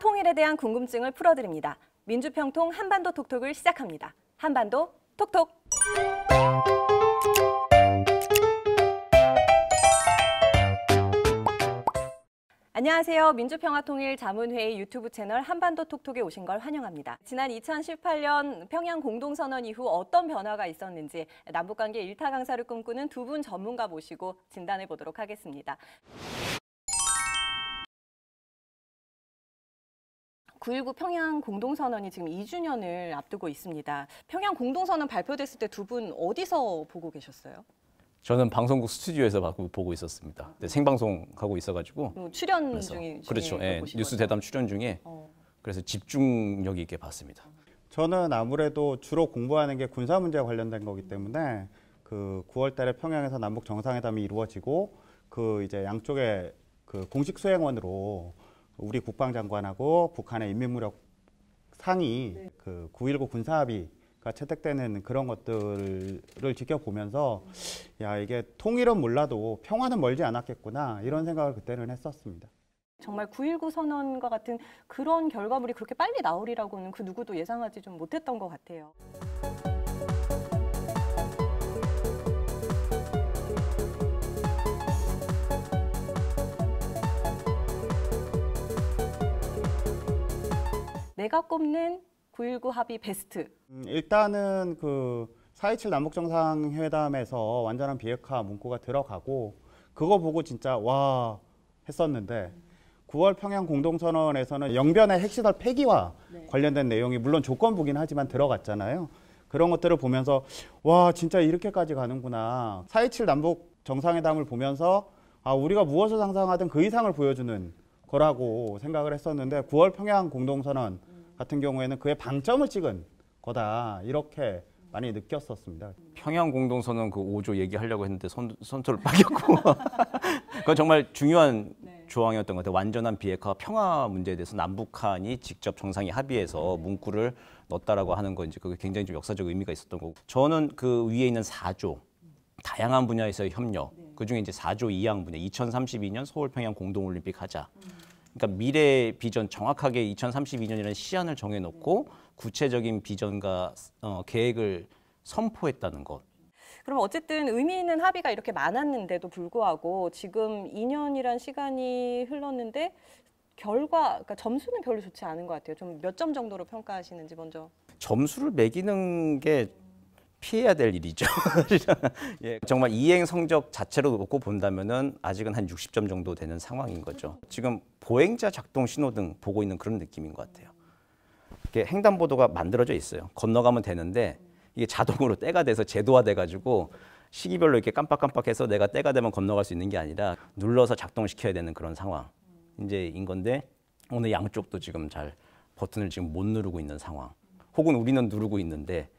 통일에 대한 궁금증을 풀어드립니다. 민주평통 한반도 톡톡을 시작합니다. 한반도 톡톡. 안녕하세요. 민주평화통일 자문회의 유튜브 채널 한반도 톡톡에 오신 걸 환영합니다. 지난 2018년 평양 공동선언 이후 어떤 변화가 있었는지 남북관계 일타 강사를 꿈꾸는 두 분 전문가 모시고 진단해 보도록 하겠습니다. 9.19 평양 공동선언이 지금 2주년을 앞두고 있습니다. 평양 공동선언 발표됐을 때 두 분 어디서 보고 계셨어요? 저는 방송국 스튜디오에서 보고 있었습니다. 생방송하고 있어가지고 출연 중에 그렇죠. 예, 뉴스 대담 출연 중에 그래서 집중력 있게 봤습니다. 저는 아무래도 주로 공부하는 게 군사 문제와 관련된 거기 때문에 그 9월달에 평양에서 남북 정상회담이 이루어지고 그 이제 양쪽의 그 공식 수행원으로 우리 국방장관하고 북한의 인민무력 상이 그 9.19 군사합의가 채택되는 그런 것들을 지켜보면서 야, 이게 통일은 몰라도 평화는 멀지 않았겠구나 이런 생각을 그때는 했었습니다. 정말 9.19 선언과 같은 그런 결과물이 그렇게 빨리 나오리라고는 그 누구도 예상하지 좀 못했던 것 같아요. 내가 꼽는 9.19 합의 베스트. 일단은 그 4.27 남북정상회담에서 완전한 비핵화 문구가 들어가고 그거 보고 진짜 와 했었는데 9월 평양 공동선언에서는 영변의 핵시설 폐기와 관련된 내용이 물론 조건부긴 하지만 들어갔잖아요. 그런 것들을 보면서 와 진짜 이렇게까지 가는구나. 4.27 남북정상회담을 보면서 아 우리가 무엇을 상상하든 그 이상을 보여주는 거라고 생각을 했었는데 9월 평양 공동선언 같은 경우에는 그의 방점을 찍은 거다 이렇게 많이 느꼈었습니다. 평양 공동선언 그 5조 얘기하려고 했는데 손톱을 빠겼고 그건 정말 중요한 조항이었던 것 같아요. 완전한 비핵화 평화 문제에 대해서 남북한이 직접 정상이 합의해서 문구를 넣었다라고 하는 건 이제 그게 굉장히 좀 역사적 의미가 있었던 거고 저는 그 위에 있는 4조 다양한 분야에서의 협력 그중에 이제 4조 2항 분야 2032년 서울 평양 공동올림픽 하자. 그러니까 미래 비전 정확하게 2032년이라는 시한을 정해놓고 구체적인 비전과 계획을 선포했다는 것. 그럼 어쨌든 의미 있는 합의가 이렇게 많았는데도 불구하고 지금 2년이란 시간이 흘렀는데 그러니까 점수는 별로 좋지 않은 것 같아요. 좀 몇 점 정도로 평가하시는지 먼저. 점수를 매기는 게 피해야 될 일이죠. 예, 정말 이행 성적 자체로 놓고 본다면은 아직은 한 60점 정도 되는 상황인 거죠. 지금 보행자 작동 신호등 보고 있는 그런 느낌인 것 같아요. 이렇게 횡단보도가 만들어져 있어요. 건너가면 되는데 이게 자동으로 때가 돼서 제도화돼가지고 시기별로 이렇게 깜빡깜빡해서 내가 때가 되면 건너갈 수 있는 게 아니라 눌러서 작동시켜야 되는 그런 상황. 이제인 건데 오늘 양쪽도 지금 잘 버튼을 지금 못 누르고 있는 상황. 혹은 우리는 누르고 있는데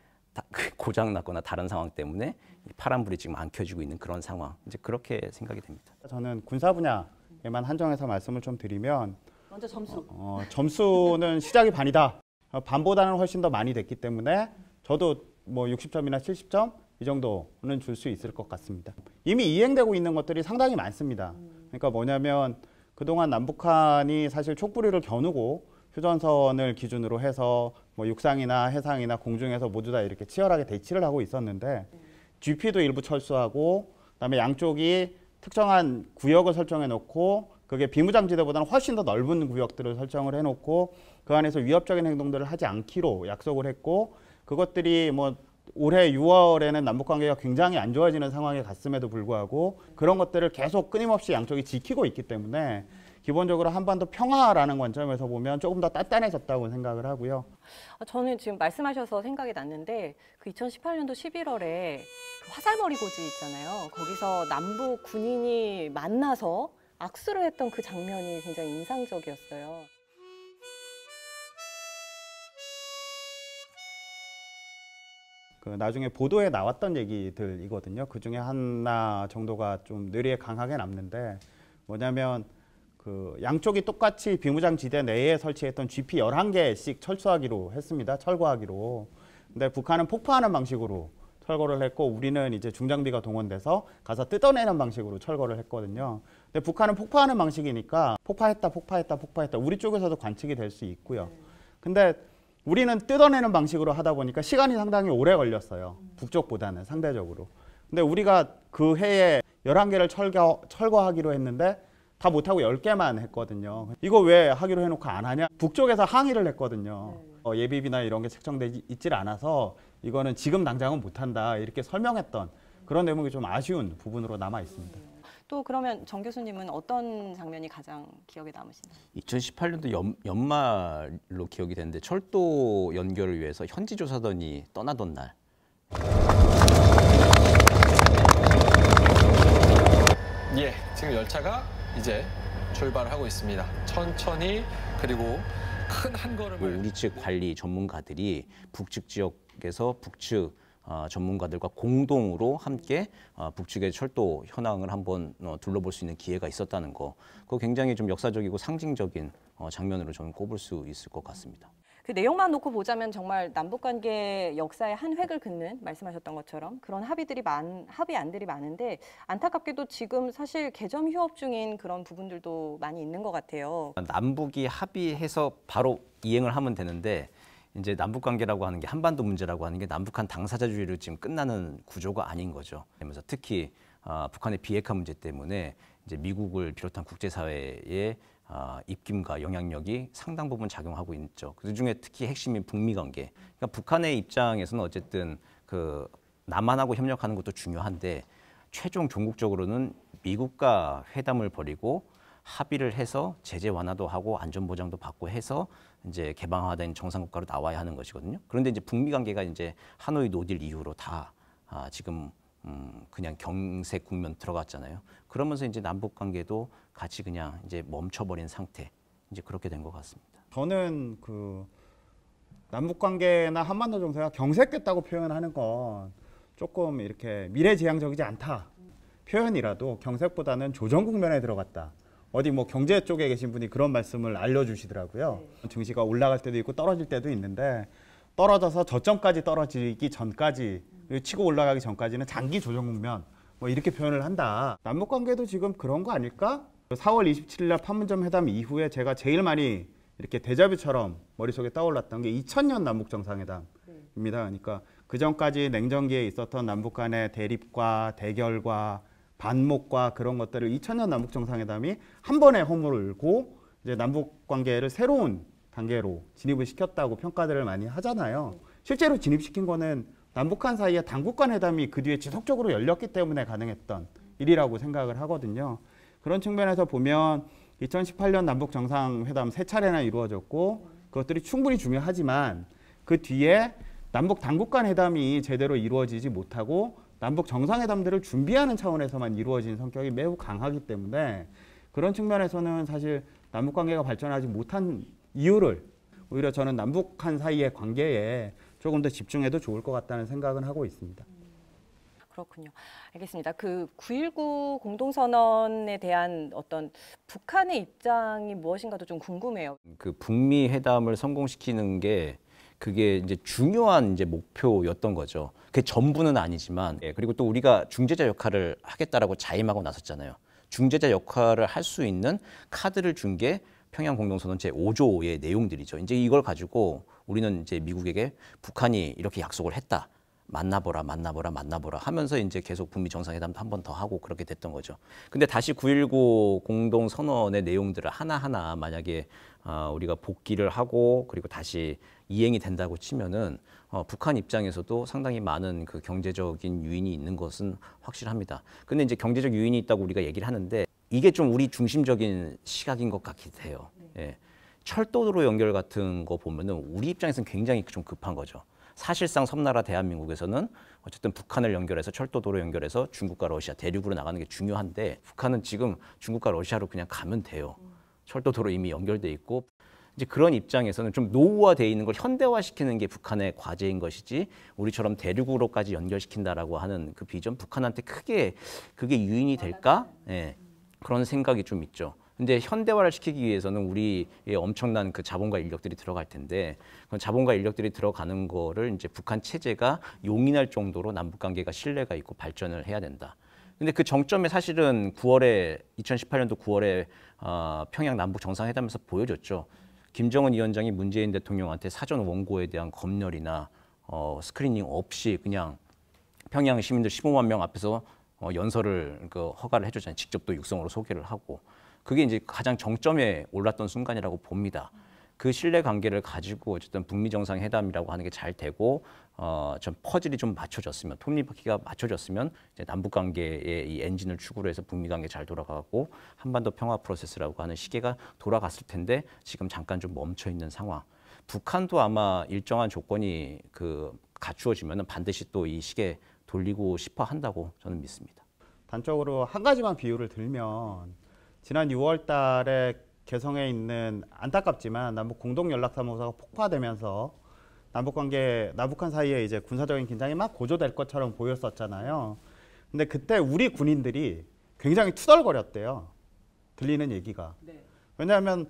고장 났거나 다른 상황 때문에 파란불이 지금 안 켜지고 있는 그런 상황. 이제 그렇게 생각이 됩니다. 저는 군사 분야에만 한정해서 말씀을 좀 드리면 먼저 점수. 점수는 시작이 반이다. 반보다는 훨씬 더 많이 됐기 때문에 저도 뭐 60점이나 70점 이 정도는 줄 수 있을 것 같습니다. 이미 이행되고 있는 것들이 상당히 많습니다. 그러니까 뭐냐면 그동안 남북한이 사실 촛불위를 겨누고 휴전선을 기준으로 해서 뭐 육상이나 해상이나 공중에서 모두 다 이렇게 치열하게 대치를 하고 있었는데 GP도 일부 철수하고 그다음에 양쪽이 특정한 구역을 설정해 놓고 그게 비무장지대보다는 훨씬 더 넓은 구역들을 설정을 해놓고 그 안에서 위협적인 행동들을 하지 않기로 약속을 했고 그것들이 뭐 올해 6월에는 남북관계가 굉장히 안 좋아지는 상황에 갔음에도 불구하고 그런 것들을 계속 끊임없이 양쪽이 지키고 있기 때문에 기본적으로 한반도 평화라는 관점에서 보면 조금 더 단단해졌다고 생각을 하고요. 저는 지금 말씀하셔서 생각이 났는데 그 2018년도 11월에 그 화살머리 고지 있잖아요. 거기서 남북 군인이 만나서 악수를 했던 그 장면이 굉장히 인상적이었어요. 그 나중에 보도에 나왔던 얘기들이거든요. 그 중에 하나 정도가 좀 뇌리에 강하게 남는데 뭐냐면 그 양쪽이 똑같이 비무장지대 내에 설치했던 GP 11개씩 철수하기로 했습니다. 철거하기로. 근데 북한은 폭파하는 방식으로 철거를 했고 우리는 이제 중장비가 동원돼서 가서 뜯어내는 방식으로 철거를 했거든요. 근데 북한은 폭파하는 방식이니까 폭파했다. 우리 쪽에서도 관측이 될 수 있고요. 근데 우리는 뜯어내는 방식으로 하다 보니까 시간이 상당히 오래 걸렸어요. 북쪽보다는 상대적으로. 근데 우리가 그 해에 11개를 철거하기로 했는데 다 못하고 10개만 했거든요. 이거 왜 하기로 해놓고 안 하냐? 북쪽에서 항의를 했거든요. 예비비나 이런 게 책정되지 있질 않아서 이거는 지금 당장은 못한다 이렇게 설명했던 그런 내용이 좀 아쉬운 부분으로 남아 있습니다. 또 그러면 정 교수님은 어떤 장면이 가장 기억에 남으시나요? 2018년도 연말로 기억이 되는데 철도 연결을 위해서 현지 조사단이 떠나던 날. 예, 지금 열차가 이제 출발하고 있습니다. 천천히 그리고 큰 한 걸음을 우리 측 관리 전문가들이 북측 지역에서 북측 전문가들과 공동으로 함께 북측의 철도 현황을 한번 둘러볼 수 있는 기회가 있었다는 거, 그거 굉장히 좀 역사적이고 상징적인 장면으로 저는 꼽을 수 있을 것 같습니다. 그 내용만 놓고 보자면 정말 남북관계 역사의 한 획을 긋는 말씀하셨던 것처럼 그런 합의안들이 많은데 안타깝게도 지금 사실 개점 휴업 중인 그런 부분들도 많이 있는 것 같아요. 남북이 합의해서 바로 이행을 하면 되는데 이제 남북 관계라고 하는 게 한반도 문제라고 하는 게 남북한 당사자주의로 지금 끝나는 구조가 아닌 거죠. 그래서 특히 북한의 비핵화 문제 때문에 이제 미국을 비롯한 국제사회의 입김과 영향력이 상당 부분 작용하고 있죠. 그중에 특히 핵심인 북미 관계. 그러니까 북한의 입장에서는 어쨌든 그 남한하고 협력하는 것도 중요한데 최종 종국적으로는 미국과 회담을 벌이고 합의를 해서 제재 완화도 하고 안전 보장도 받고 해서 이제 개방화된 정상국가로 나와야 하는 것이거든요. 그런데 이제 북미 관계가 이제 하노이 노딜 이후로 다 지금 그냥 경색 국면 들어갔잖아요. 그러면서 이제 남북 관계도 같이 그냥 이제 멈춰버린 상태, 이제 그렇게 된 것 같습니다. 저는 그 남북 관계나 한반도 정세가 경색됐다고 표현하는 건 조금 이렇게 미래지향적이지 않다 표현이라도 경색보다는 조정 국면에 들어갔다. 어디 뭐 경제 쪽에 계신 분이 그런 말씀을 알려주시더라고요. 증시가 올라갈 때도 있고 떨어질 때도 있는데 떨어져서 저점까지 떨어지기 전까지 치고 올라가기 전까지는 장기 조정 국면 뭐 이렇게 표현을 한다. 남북 관계도 지금 그런 거 아닐까? 4월 27일 날 판문점 회담 이후에 제가 제일 많이 이렇게 데자뷰처럼 머릿속에 떠올랐던 게 2000년 남북 정상회담입니다. 그러니까 그 전까지 냉전기에 있었던 남북 간의 대립과 대결과 반목과 그런 것들을 2000년 남북 정상회담이 한 번에 허물고 이제 남북 관계를 새로운 단계로 진입을 시켰다고 평가들을 많이 하잖아요. 실제로 진입시킨 거는 남북한 사이에 당국간 회담이 그 뒤에 지속적으로 열렸기 때문에 가능했던 일이라고 생각을 하거든요. 그런 측면에서 보면 2018년 남북 정상회담 3차례나 이루어졌고 그것들이 충분히 중요하지만 그 뒤에 남북 당국간 회담이 제대로 이루어지지 못하고 남북 정상회담들을 준비하는 차원에서만 이루어진 성격이 매우 강하기 때문에 그런 측면에서는 사실 남북 관계가 발전하지 못한 이유를 오히려 저는 남북한 사이의 관계에 조금 더 집중해도 좋을 것 같다는 생각은 하고 있습니다. 그렇군요. 알겠습니다. 그 9.19 공동선언에 대한 어떤 북한의 입장이 무엇인가도 좀 궁금해요. 그 북미 회담을 성공시키는 게 그게 이제 중요한 이제 목표였던 거죠. 그게 전부는 아니지만, 그리고 또 우리가 중재자 역할을 하겠다라고 자임하고 나섰잖아요. 중재자 역할을 할 수 있는 카드를 준 게 평양 공동선언 제5조의 내용들이죠. 이제 이걸 가지고 우리는 이제 미국에게 북한이 이렇게 약속을 했다. 만나보라 하면서 이제 계속 북미 정상회담도 한 번 더 하고 그렇게 됐던 거죠. 근데 다시 9.19 공동선언의 내용들을 하나하나 만약에 우리가 복기를 하고 그리고 다시 이행이 된다고 치면은 북한 입장에서도 상당히 많은 그 경제적인 유인이 있는 것은 확실합니다. 근데 이제 경제적 유인이 있다고 우리가 얘기를 하는데 이게 좀 우리 중심적인 시각인 것 같기도 해요. 예. 철도로 연결 같은 거 보면은 우리 입장에서는 굉장히 좀 급한 거죠. 사실상 섬나라 대한민국에서는 어쨌든 북한을 연결해서 철도도로 연결해서 중국과 러시아 대륙으로 나가는 게 중요한데 북한은 지금 중국과 러시아로 그냥 가면 돼요. 철도도로 이미 연결돼 있고 이제 그런 입장에서는 좀 노후화되어 있는 걸 현대화시키는 게 북한의 과제인 것이지 우리처럼 대륙으로까지 연결시킨다라고 하는 그 비전 북한한테 크게 그게 유인이 될까? 예. 그런 생각이 좀 있죠. 근데 현대화를 시키기 위해서는 우리의 엄청난 그 자본과 인력들이 들어갈 텐데, 그 자본과 인력들이 들어가는 거를 이제 북한 체제가 용인할 정도로 남북 관계가 신뢰가 있고 발전을 해야 된다. 근데 그 정점에 사실은 2018년도 9월에 평양 남북 정상회담에서 보여줬죠. 김정은 위원장이 문재인 대통령한테 사전 원고에 대한 검열이나 스크리닝 없이 그냥 평양 시민들 15만 명 앞에서 연설을 허가를 해줬잖아요. 직접 또 육성으로 소개를 하고. 그게 이제 가장 정점에 올랐던 순간이라고 봅니다. 그 신뢰 관계를 가지고 어쨌든 북미 정상회담이라고 하는 게 잘 되고 좀 퍼즐이 좀 맞춰졌으면, 톱니바퀴가 맞춰졌으면 이제 남북 관계의 이 엔진을 축으로 해서 북미 관계 잘 돌아가고 한반도 평화 프로세스라고 하는 시계가 돌아갔을 텐데 지금 잠깐 좀 멈춰 있는 상황. 북한도 아마 일정한 조건이 갖추어지면은 반드시 또 이 시계 돌리고 싶어 한다고 저는 믿습니다. 단적으로 한 가지만 비유를 들면 지난 6월 달에 개성에 있는 안타깝지만 남북 공동연락사무소가 폭파되면서 남북한 사이에 이제 군사적인 긴장이 막 고조될 것처럼 보였었잖아요. 근데 그때 우리 군인들이 굉장히 투덜거렸대요. 들리는 얘기가. 네. 왜냐하면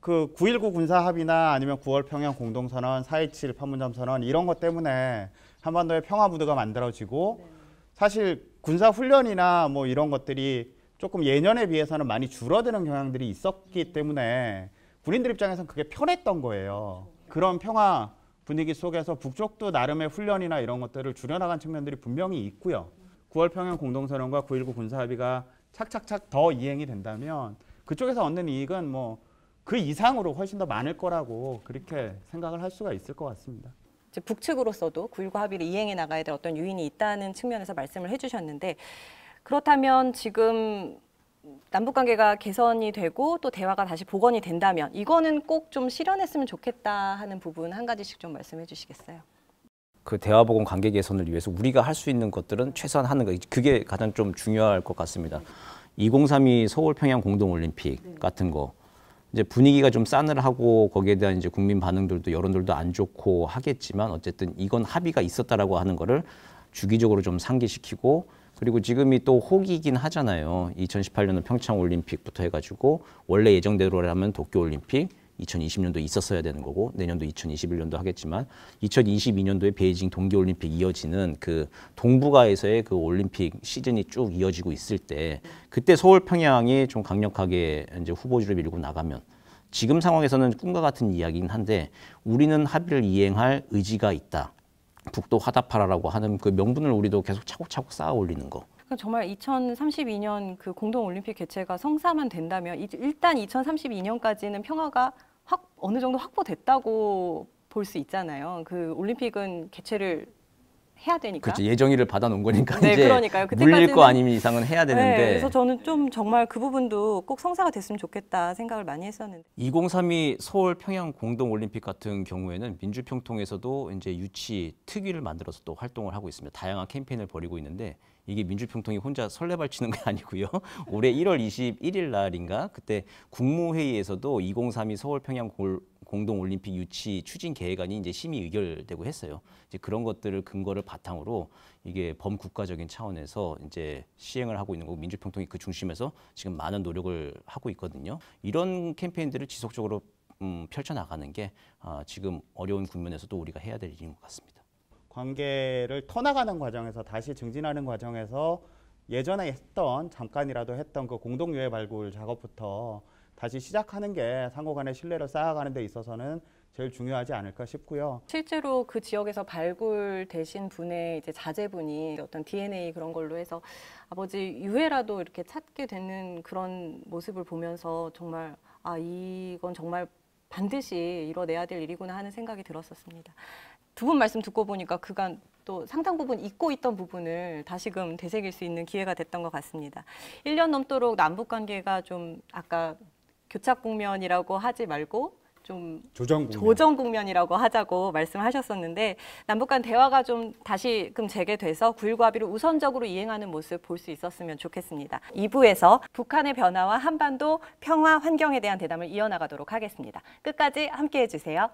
그 9.19 군사합의나 아니면 9월 평양 공동선언, 4.27 판문점 선언 이런 것 때문에 한반도의 평화 무드가 만들어지고 네. 사실 군사 훈련이나 뭐 이런 것들이 조금 예년에 비해서는 많이 줄어드는 경향들이 있었기 때문에 군인들 입장에서는 그게 편했던 거예요. 그런 평화 분위기 속에서 북쪽도 나름의 훈련이나 이런 것들을 줄여나간 측면들이 분명히 있고요. 9월 평양 공동선언과 9.19 군사합의가 착착착 더 이행이 된다면 그쪽에서 얻는 이익은 뭐 그 이상으로 훨씬 더 많을 거라고 그렇게 생각을 할 수가 있을 것 같습니다. 북측으로서도 9.19 합의를 이행해 나가야 될 어떤 요인이 있다는 측면에서 말씀을 해주셨는데, 그렇다면 지금 남북관계가 개선이 되고 또 대화가 다시 복원이 된다면 이거는 꼭 좀 실현했으면 좋겠다 하는 부분 한 가지씩 좀 말씀해 주시겠어요? 그 대화 복원 관계 개선을 위해서 우리가 할 수 있는 것들은 최소한 하는 거, 그게 가장 좀 중요할 것 같습니다. 2032 서울 평양 공동올림픽 같은 거 이제 분위기가 좀 싸늘하고 거기에 대한 이제 국민 반응들도 여론들도 안 좋고 하겠지만 어쨌든 이건 합의가 있었다라고 하는 거를 주기적으로 좀 상기시키고, 그리고 지금이 또 호기이긴 하잖아요. 2018년은 평창 올림픽부터 해가지고 원래 예정대로라면 도쿄 올림픽 2020년도 있었어야 되는 거고 내년도 2021년도 하겠지만 2022년도에 베이징 동계올림픽 이어지는 그 동북아에서의 그 올림픽 시즌이 쭉 이어지고 있을 때 그때 서울 평양이 좀 강력하게 이제 후보지를 밀고 나가면, 지금 상황에서는 꿈과 같은 이야기긴 한데 우리는 합의를 이행할 의지가 있다. 북도 화답하라라고 하는 그 명분을 우리도 계속 차곡차곡 쌓아 올리는 거. 그러니까 정말 2032년 그 공동올림픽 개최가 성사만 된다면 일단 2032년까지는 평화가 어느 정도 확보됐다고 볼 수 있잖아요. 그 올림픽은 개최를 해야 되니까. 그렇죠. 예정일을 받아놓은 거니까 네, 이제 그러니까요. 물릴 거 아니면 이상은 해야 되는데. 네, 그래서 저는 좀 정말 그 부분도 꼭 성사가 됐으면 좋겠다 생각을 많이 했었는데. 2032 서울 평양 공동올림픽 같은 경우에는 민주평통에서도 이제 유치 특위를 만들어서 또 활동을 하고 있습니다. 다양한 캠페인을 벌이고 있는데 이게 민주평통이 혼자 설레발 치는 게 아니고요. 올해 1월 21일 날인가 그때 국무회의에서도 2032 서울 평양 공동올림픽 유치 추진 계획안이 이제 심의 의결되고 했어요. 이제 그런 것들을 근거를 바탕으로 이게 범국가적인 차원에서 이제 시행을 하고 있는 거고 민주평통이 그 중심에서 지금 많은 노력을 하고 있거든요. 이런 캠페인들을 지속적으로 펼쳐나가는 게 지금 어려운 국면에서도 우리가 해야 될 일인 것 같습니다. 관계를 터나가는 과정에서 다시 증진하는 과정에서 예전에 잠깐이라도 했던 그 공동유해 발굴 작업부터 다시 시작하는 게 상호 간의 신뢰를 쌓아가는 데 있어서는 제일 중요하지 않을까 싶고요. 실제로 그 지역에서 발굴되신 분의 이제 자제분이 어떤 DNA 그런 걸로 해서 아버지 유해라도 이렇게 찾게 되는 그런 모습을 보면서 정말 이건 정말 반드시 이뤄내야 될 일이구나 하는 생각이 들었었습니다. 두 분 말씀 듣고 보니까 그간 또 상당 부분 잊고 있던 부분을 다시금 되새길 수 있는 기회가 됐던 것 같습니다. 1년 넘도록 남북관계가 좀 아까 교착 국면이라고 하지 말고 좀 조정 국면이라고 하자고 말씀하셨었는데 남북 간 대화가 좀 다시금 재개돼서 9.19 합의를 우선적으로 이행하는 모습 볼 수 있었으면 좋겠습니다. 2부에서 북한의 변화와 한반도 평화 환경에 대한 대담을 이어나가도록 하겠습니다. 끝까지 함께해 주세요.